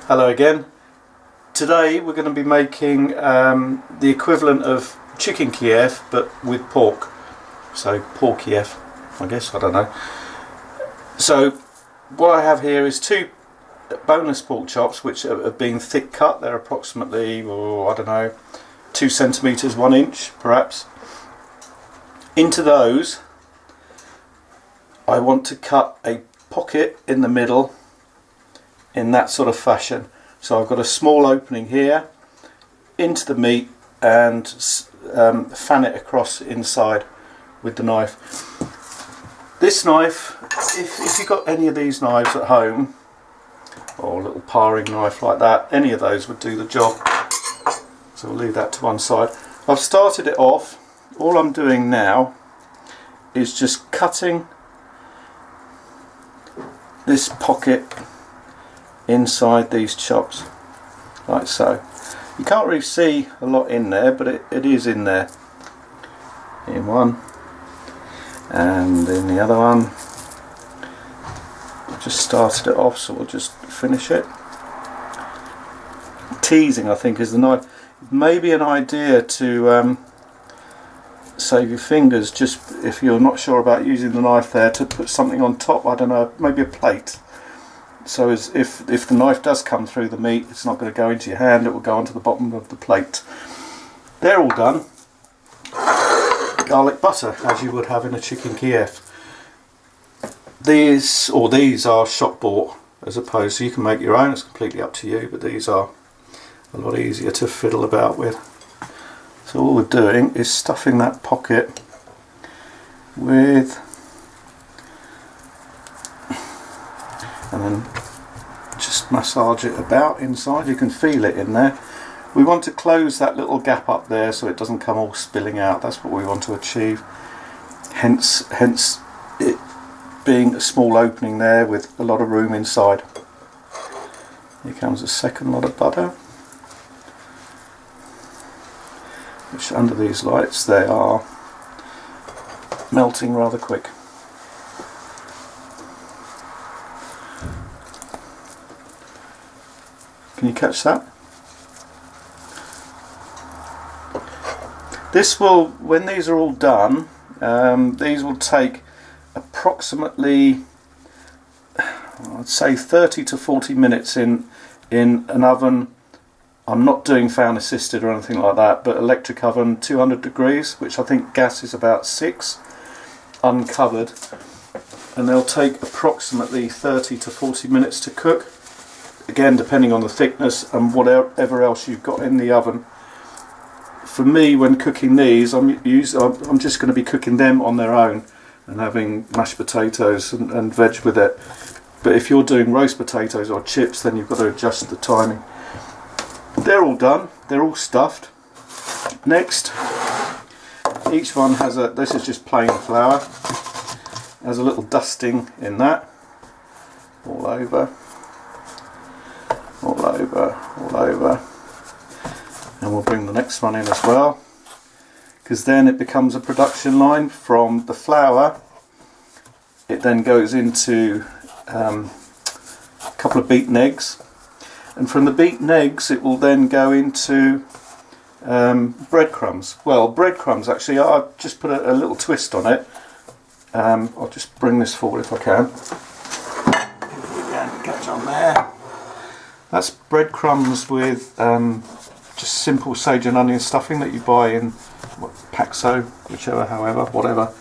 Hello again. Today we're going to be making the equivalent of chicken Kiev but with pork. So pork Kiev, I guess, I don't know. So what I have here is two boneless pork chops which are being thick cut. They're approximately, I don't know, 2 centimetres, 1 inch perhaps. Into those I want to cut a pocket in the middle in that sort of fashion. So I've got a small opening here into the meat and fan it across inside with the knife. This knife, if you've got any of these knives at home, or a little paring knife like that, any of those would do the job. So we'll leave that to one side. I've started it off. All I'm doing now is just cutting this pocket inside these chops, like so. You can't really see a lot in there, but it is in there. In one, and in the other one. I just started it off, so we'll just finish it. Teasing, I think, is the knife. Maybe an idea to save your fingers, just if you're not sure about using the knife there, to put something on top. I don't know, maybe a plate. So as if the knife does come through the meat, it's not going to go into your hand, it will go onto the bottom of the plate. They're all done. Garlic butter, as you would have in a chicken Kiev. These are shop bought, as opposed, so you can make your own, it's completely up to you, but these are a lot easier to fiddle about with. So all we're doing is stuffing that pocket with, and then just massage it about inside. You can feel it in there. We want to close that little gap up there so it doesn't come all spilling out. That's what we want to achieve. Hence it being a small opening there with a lot of room inside. Here comes a second lot of butter, which under these lights they are melting rather quick. Can you catch that? This will, when these are all done, these will take approximately, I'd say 30 to 40 minutes in an oven. I'm not doing fan assisted or anything like that, but electric oven, 200 degrees, which I think gas is about 6, uncovered, and they'll take approximately 30 to 40 minutes to cook. Again, depending on the thickness and whatever else you've got in the oven. For me, when cooking these, I'm just going to be cooking them on their own and having mashed potatoes and veg with it. But if you're doing roast potatoes or chips, then you've got to adjust the timing. They're all done. They're all stuffed. Next, each one has this is just plain flour. Has a little dusting in that. All over. All over, all over, and we'll bring the next one in as well, because then it becomes a production line. From the flour it then goes into a couple of beaten eggs, and from the beaten eggs it will then go into breadcrumbs. Well, breadcrumbs, actually, I'll just put a little twist on it. I'll just bring this forward if I can. If we can catch on there. That's breadcrumbs with just simple sage and onion stuffing that you buy in Paxo, whichever, however, whatever.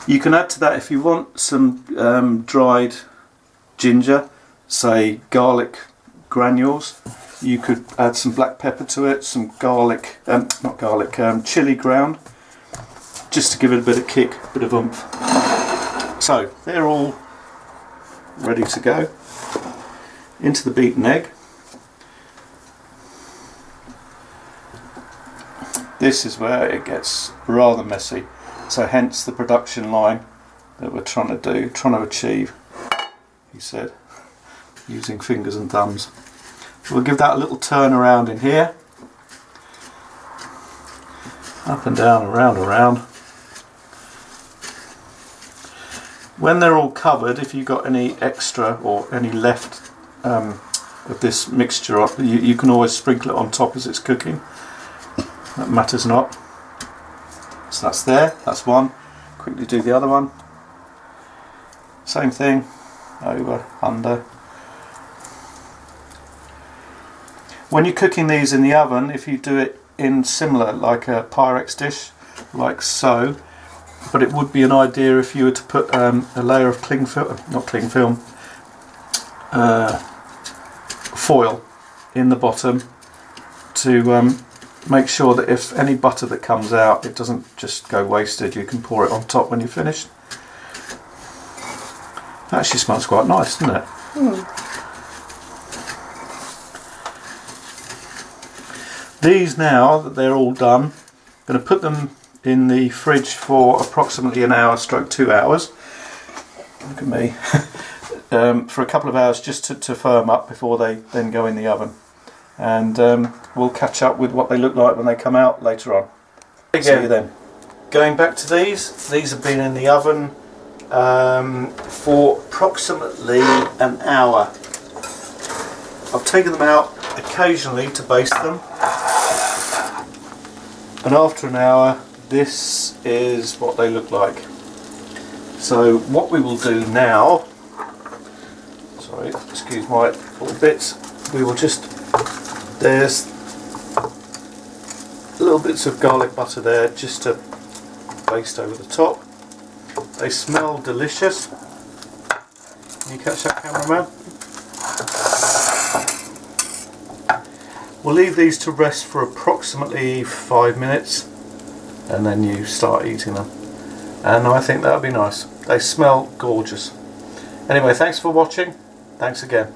You can add to that, if you want, some dried ginger, say garlic granules. You could add some black pepper to it, some garlic, not garlic, chili ground, just to give it a bit of kick, a bit of oomph. So they're all ready to go into the beaten egg. This is where it gets rather messy, so hence the production line that we're trying to achieve, he said, using fingers and thumbs. We'll give that a little turn around in here, up and down, around. When they're all covered, if you've got any extra or any left of this mixture up. You can always sprinkle it on top as it's cooking. That matters not. So that's there, that's one. Quickly do the other one. Same thing, over, under. When you're cooking these in the oven, if you do it in similar, like a Pyrex dish, like so, but it would be an idea if you were to put a layer of cling film, not cling film, foil in the bottom to make sure that if any butter that comes out, it doesn't just go wasted. You can pour it on top when you're finished. That actually smells quite nice, doesn't it? These, now that they're all done, I'm going to put them in the fridge for approximately an hour stroke 2 hours. Look at me. For a couple of hours just to firm up before they then go in the oven. And we'll catch up with what they look like when they come out later on. See you then. Going back to these have been in the oven for approximately an hour. I've taken them out occasionally to baste them, and after an hour this is what they look like. So what we will do now, sorry, excuse my little bits, we will just, there's little bits of garlic butter there just to baste over the top. They smell delicious. Can you catch that, cameraman? We'll leave these to rest for approximately 5 minutes and then you start eating them. And I think that'll be nice. They smell gorgeous. Anyway, thanks for watching. Thanks again.